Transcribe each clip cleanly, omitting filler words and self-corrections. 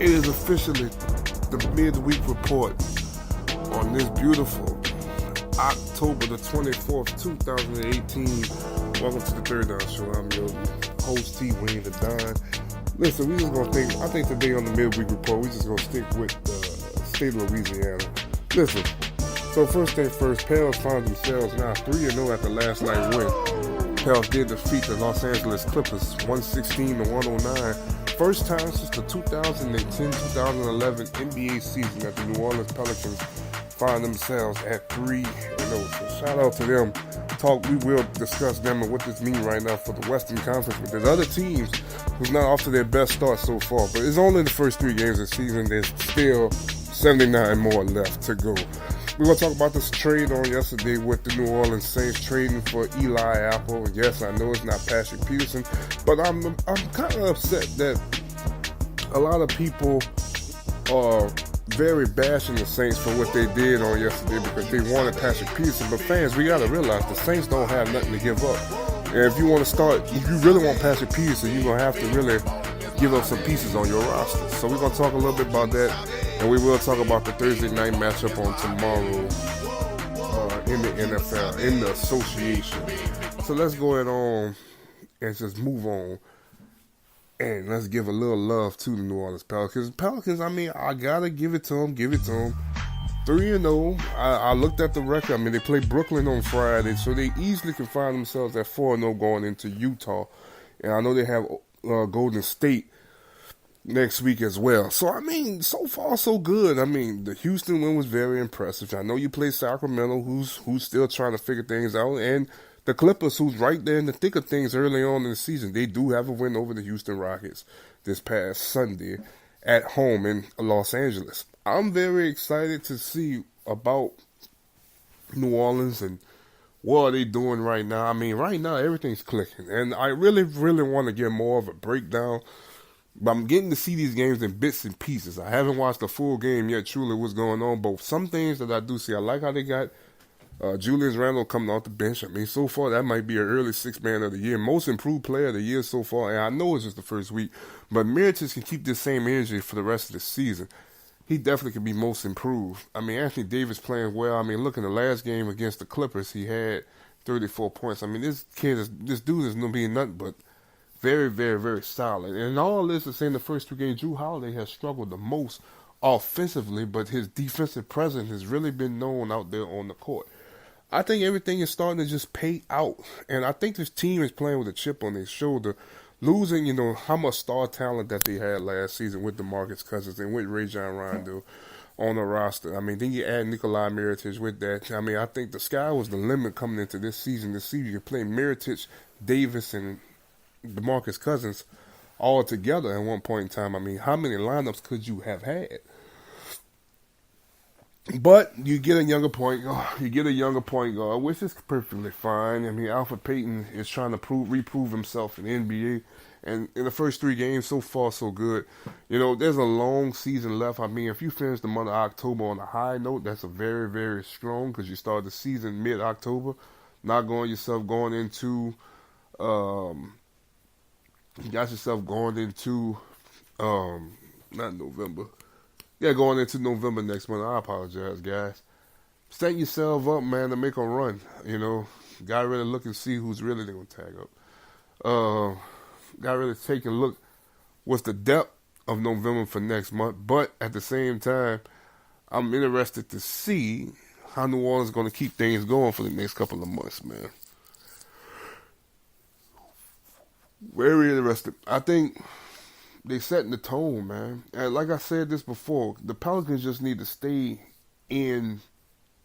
It is officially the midweek report on this beautiful October the 24th, 2018. Welcome to the Third Down Show. I'm your host, T. Wayne the Don. Listen, we just gonna I think today on the midweek report, we just gonna stick with the state of Louisiana. Listen, so first thing first, Pels found themselves now 3-0 after last night's win. Pels did defeat the Los Angeles Clippers 116-109. First time since the 2010-2011 NBA season that the New Orleans Pelicans find themselves at 3-0. So shout out to them. We will discuss them and what this means right now for the Western Conference. But there's other teams who's not off to their best start so far. But it's only the first 3 games of the season. There's still 79 more left to go. We're going to talk about this trade on yesterday with the New Orleans Saints trading for Eli Apple. Yes, I know it's not Patrick Peterson, but I'm kind of upset that a lot of people are very bashing the Saints for what they did on yesterday because they wanted Patrick Peterson. But fans, we got to realize the Saints don't have nothing to give up. And if you want to if you really want Patrick Peterson, you're going to have to really give up some pieces on your roster. So we're going to talk a little bit about that. And we will talk about the Thursday night matchup on tomorrow in the NFL, in the association. So let's go ahead on and just move on. And let's give a little love to the New Orleans Pelicans. Pelicans, I mean, I got to give it to them. 3-0. I looked at the record. I mean, they played Brooklyn on Friday, so they easily can find themselves at 4-0 going into Utah. And I know they have Golden State next week as well. So, I mean, so far, so good. I mean, the Houston win was very impressive. I know you play Sacramento, who's still trying to figure things out, and the Clippers, who's right there in the thick of things early on in the season. They do have a win over the Houston Rockets this past Sunday at home in Los Angeles. I'm very excited to see about New Orleans and what are they doing right now. I mean, right now, everything's clicking, and I really, really want to get more of a breakdown. But I'm getting to see these games in bits and pieces. I haven't watched the full game yet, truly, what's going on. But some things that I do see, I like how they got Julius Randle coming off the bench. I mean, so far, that might be an early sixth man of the year. Most improved player of the year so far. And I know it's just the first week. But Mirotic can keep this same energy for the rest of the season. He definitely can be most improved. I mean, Anthony Davis playing well. I mean, look, in the last game against the Clippers, he had 34 points. I mean, this dude is going to be nothing but very, very, very solid. And all this is saying the first 2 games, Jrue Holiday has struggled the most offensively, but his defensive presence has really been known out there on the court. I think everything is starting to just pay out. And I think this team is playing with a chip on their shoulder, losing, how much star talent that they had last season with DeMarcus Cousins and with Rajon Rondo on the roster. I mean, then you add Nikolai Mirotic with that. I mean, I think the sky was the limit coming into this season. This season, you could play Mirotic, Davis, and DeMarcus Cousins all together at one point in time. I mean, how many lineups could you have had? But you get a younger point guard, which is perfectly fine. I mean, Alfred Payton is trying to reprove himself in the NBA, and in the first 3 games, so far so good. There's a long season left. I mean, if you finish the month of October on a high note, that's a very, very strong, because you start the season mid-October, not going into you got yourself going into, not November. Yeah, going into November next month. I apologize, guys. Set yourself up, man, to make a run. Got to really look and see who's really going to tag up. Got to really take a look what's the depth of November for next month. But at the same time, I'm interested to see how New Orleans is going to keep things going for the next couple of months, man. Very interesting. I think they setting the tone, man. And like I said this before, the Pelicans just need to stay in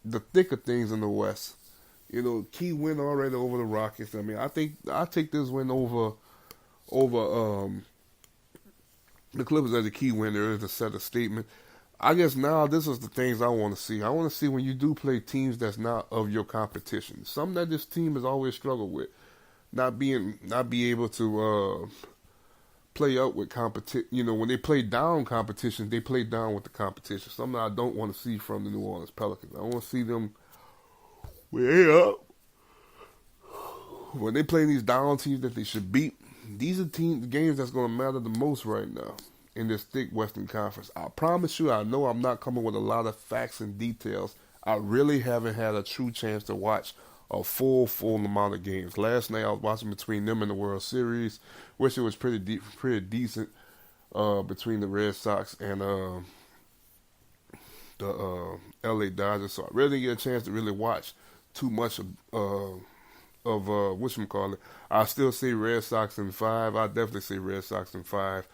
the thick of things in the West. Key win already over the Rockets. I mean, I think I take this win over the Clippers as a key win. There is a set of statement. I guess now this is the things I want to see. I want to see when you do play teams that's not of your competition. Something that this team has always struggled with. Not be able to play up with competition. When they play down competition, they play down with the competition. Something I don't want to see from the New Orleans Pelicans. I want to see them way up. When they play these down teams that they should beat, these are the games that's going to matter the most right now. in this thick Western Conference. I promise you, I know I'm not coming with a lot of facts and details. I really haven't had a true chance to watch a full amount of games. Last night I was watching between them and the World Series, which it was pretty decent between the Red Sox and the LA Dodgers. So I really didn't get a chance to really watch too much of whatchamacallit. I still say Red Sox in 5. I definitely say Red Sox in 5.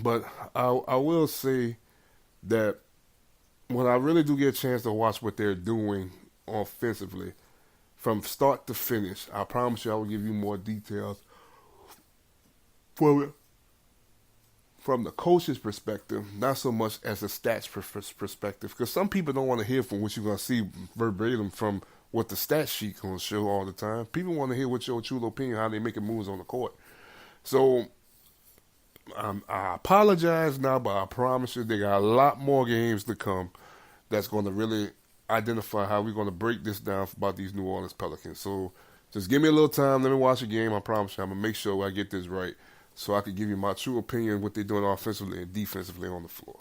But I will say that when I really do get a chance to watch what they're doing offensively from start to finish, I promise you I will give you more details from the coach's perspective, not so much as a stats perspective, because some people don't want to hear from what you're going to see verbatim from what the stat sheet going to show all the time. People want to hear what your true opinion, how they making moves on the court. So I apologize now, but I promise you they got a lot more games to come that's going to really identify how we're going to break this down about these New Orleans Pelicans. So just give me a little time. Let me watch the game. I promise you I'm going to make sure I get this right so I can give you my true opinion what they're doing offensively and defensively on the floor.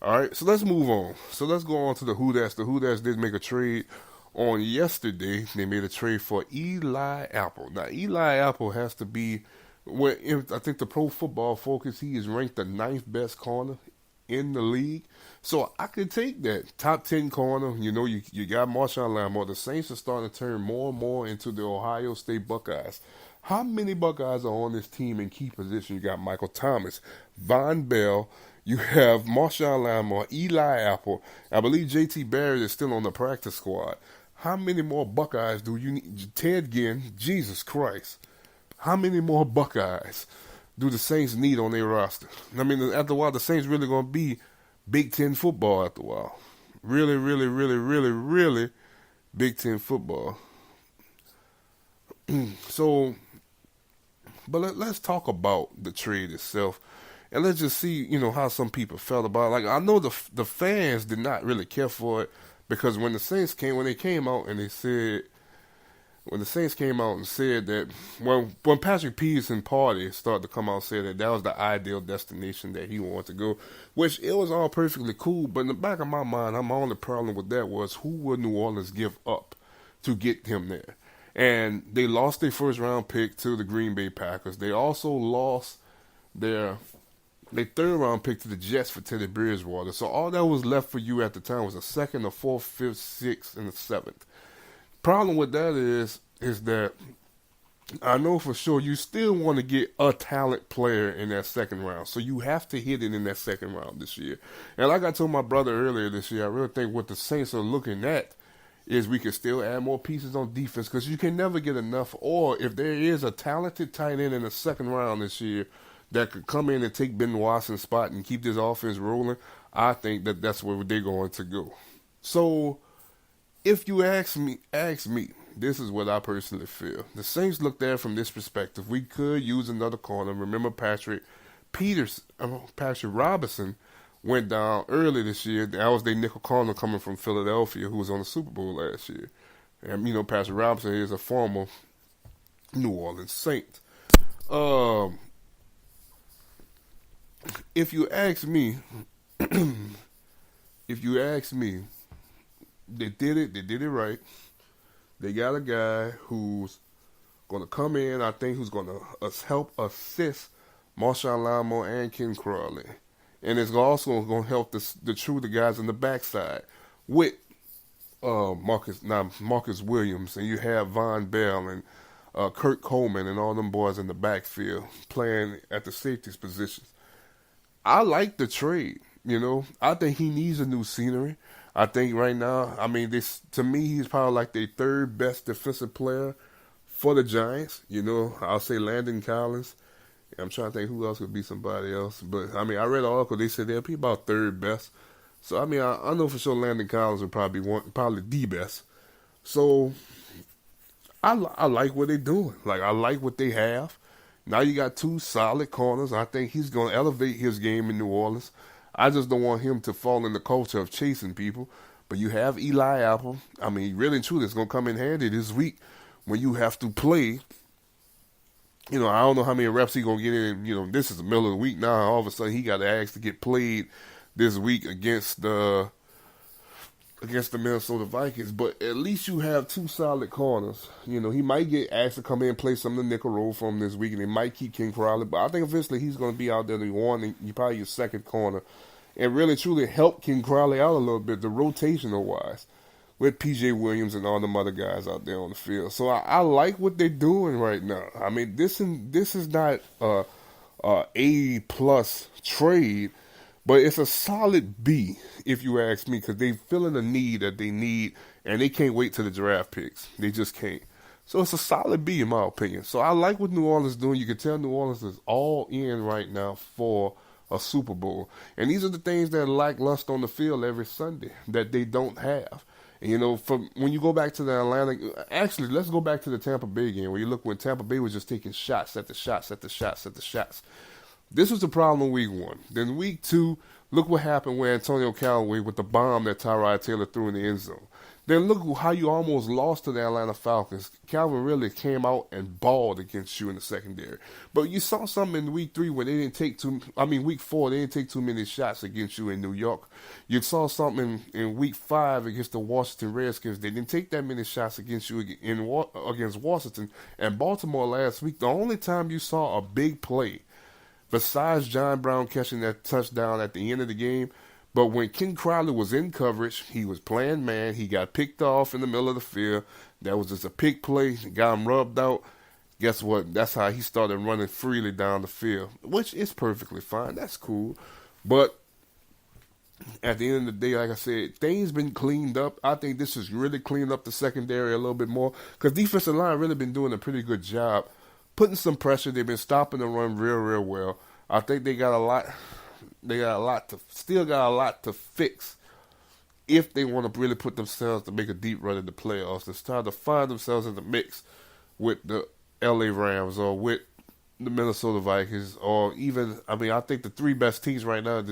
All right, so let's move on. So let's go on to the Who That's. The Who That's did make a trade on yesterday. They made a trade for Eli Apple. Now, Eli Apple has to be, I think the Pro Football Focus, he is ranked the 9th best corner in the league. So I could take that top 10 corner. You know, you got Marshawn Lattimore. The Saints are starting to turn more and more into the Ohio State Buckeyes. How many Buckeyes are on this team in key position? You got Michael Thomas, Von Bell, you have Marshawn Lattimore, Eli Apple. I believe J.T. Barrett is still on the practice squad. How many more Buckeyes do you need? Ted Ginn, Jesus Christ. How many more Buckeyes do the Saints need on their roster? I mean, after a while, the Saints really going to be Big Ten football after a while. Really, really, really, really, really Big Ten football. So, but let's talk about the trade itself. And let's just see, how some people felt about it. Like, I know the fans did not really care for it because when the Saints came out and said that, when Patrick Peterson party started to come out and say that was the ideal destination that he wanted to go, which it was all perfectly cool, but in the back of my mind, my only problem with that was who would New Orleans give up to get him there? And they lost their first round pick to the Green Bay Packers. They also lost their third round pick to the Jets for Teddy Bridgewater. So all that was left for you at the time was a second, a fourth, fifth, sixth, and a seventh. Problem with that is that I know for sure you still want to get a talent player in that second round. So you have to hit it in that second round this year. And like I told my brother earlier this year, I really think what the Saints are looking at is we can still add more pieces on defense because you can never get enough. Or if there is a talented tight end in the second round this year that could come in and take Ben Watson's spot and keep this offense rolling, I think that's where they're going to go. So if you ask me, this is what I personally feel. The Saints looked at it from this perspective. We could use another corner. Remember Patrick Robinson went down early this year. That was their nickel corner coming from Philadelphia who was on the Super Bowl last year. And, Patrick Robinson is a former New Orleans Saint. If you ask me, they did it right. They got a guy who's going to come in, I think, who's going to help assist Marshawn Lattimore and Ken Crawley. And it's also going to help the guys in the backside with Marcus Williams. And you have Von Bell and Kurt Coleman and all them boys in the backfield playing at the safeties positions. I like the trade, I think he needs a new scenery. I think right now, to me, he's probably like the third best defensive player for the Giants. I'll say Landon Collins. I'm trying to think who else could be somebody else. But, I read an article, they said they'll be about third best. So, I know for sure Landon Collins will probably the best. So, I like what they're doing. Like, I like what they have. Now you got two solid corners. I think he's going to elevate his game in New Orleans. I just don't want him to fall in the culture of chasing people. But you have Eli Apple. Really and truly, it's going to come in handy this week when you have to play I don't know how many reps he gonna get in. This is the middle of the week now. All of a sudden, he got asked to get played this week against the Minnesota Vikings. But at least you have two solid corners. He might get asked to come in and play some of the nickel role for him this week, and they might keep King Crowley. But I think eventually he's going to be out there to one, and you probably your second corner, and really truly help King Crowley out a little bit, the rotational wise, with PJ Williams and all them other guys out there on the field. So I like what they're doing right now. I mean, this is not a A+ trade, but it's a solid B, if you ask me, because they're feeling the need that they need, and they can't wait till the draft picks. They just can't. So it's a solid B, in my opinion. So I like what New Orleans is doing. You can tell New Orleans is all in right now for a Super Bowl. And these are the things that are lackluster on the field every Sunday that they don't have. And, from when you go back to the Atlanta, actually, let's go back to the Tampa Bay game, where you look when Tampa Bay was just taking shots at the shots at the shots at the shots. This was the problem week 1. Then week 2, look what happened with Antonio Callaway with the bomb that Tyrod Taylor threw in the end zone. Then look how you almost lost to the Atlanta Falcons. Calvin really came out and balled against you in the secondary. But you saw something in week 3 where they didn't take week 4, they didn't take too many shots against you in New York. You saw something in week 5 against the Washington Redskins. They didn't take that many shots against you against Washington. And Baltimore last week, the only time you saw a big play, besides John Brown catching that touchdown at the end of the game, but when King Crowley was in coverage, he was playing man. He got picked off in the middle of the field. That was just a pick play. Got him rubbed out. Guess what? That's how he started running freely down the field, which is perfectly fine. That's cool. But at the end of the day, like I said, things been cleaned up. I think this has really cleaned up the secondary a little bit more, because defensive line really been doing a pretty good job putting some pressure. They've been stopping the run real well. I think they got a lot. They got a lot to fix if they want to really put themselves to make a deep run in the playoffs. It's time to find themselves in the mix with the LA Rams or with the Minnesota Vikings, or even, I think the 3 best teams right now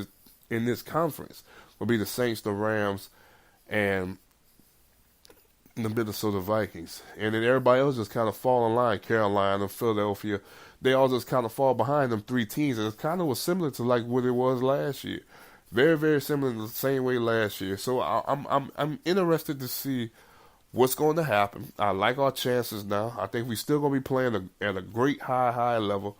in this conference will be the Saints, the Rams, and the Minnesota Vikings. And then everybody else just kind of fall in line. Carolina, Philadelphia, they all just kind of fall behind them 3 teams. And it kind of was similar to like what it was last year. Very, very similar in the same way last year. So I'm interested to see what's going to happen. I like our chances now. I think we're still going to be playing at a great high level.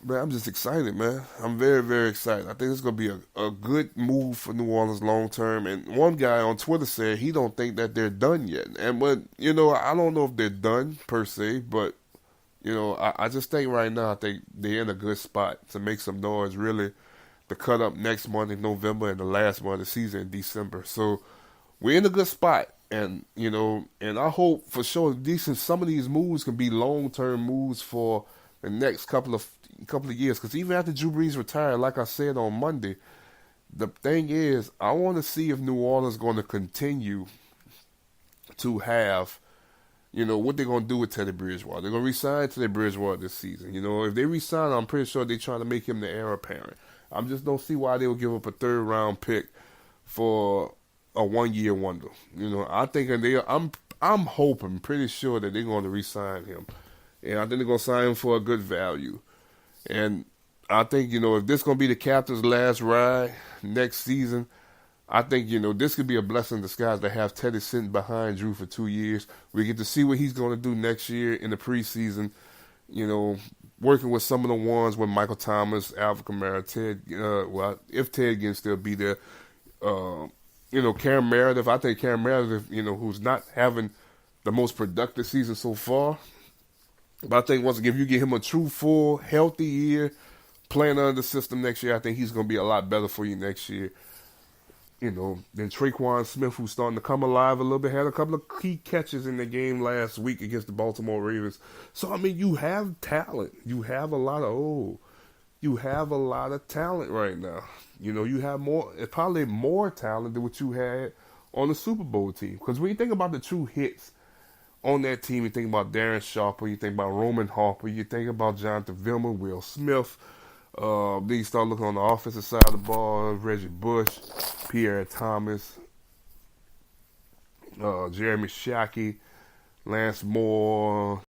Man, I'm just excited, man. I'm very, very excited. I think it's going to be a good move for New Orleans long term. And one guy on Twitter said he don't think that they're done yet. I don't know if they're done per se, but I just think right now, I think they're in a good spot to make some noise, really, to cut up next month in November and the last month of the season in December. So we're in a good spot. And, and I hope for sure some of these moves can be long-term moves for the next couple of years. Because even after Drew Brees retired, like I said on Monday, the thing is, I want to see if New Orleans is going to continue to have, what they're going to do with Teddy Bridgewater. They're going to re-sign Teddy Bridgewater this season. If they re-sign, I'm pretty sure they're trying to make him the heir apparent. I just don't see why they would give up a 3rd-round pick for a 1-year wonder. I think I'm hoping, pretty sure that they're going to re-sign him. And I think they're going to sign him for a good value. And I think, if this is going to be the captain's last ride next season, I think, this could be a blessing in disguise to have Teddy sitting behind Drew for 2 years. We get to see what he's going to do next year in the preseason, working with some of the ones with Michael Thomas, Alvin Kamara, Ted, if Ted can still be there, Cam Meredith. I think Cam Meredith, who's not having the most productive season so far, but I think once again, if you get him a true, full, healthy year, playing under the system next year, I think he's going to be a lot better for you next year. Then Traquan Smith, who's starting to come alive a little bit, had a couple of key catches in the game last week against the Baltimore Ravens. So, you have talent. You have a lot of talent right now. You have probably more talent than what you had on the Super Bowl team. Because when you think about the true hits on that team, you think about Darren Sharper, you think about Roman Harper, you think about Jonathan Vilma, Will Smith. Then you start looking on the offensive side of the ball, Reggie Bush, Pierre Thomas, Jeremy Shockey, Lance Moore,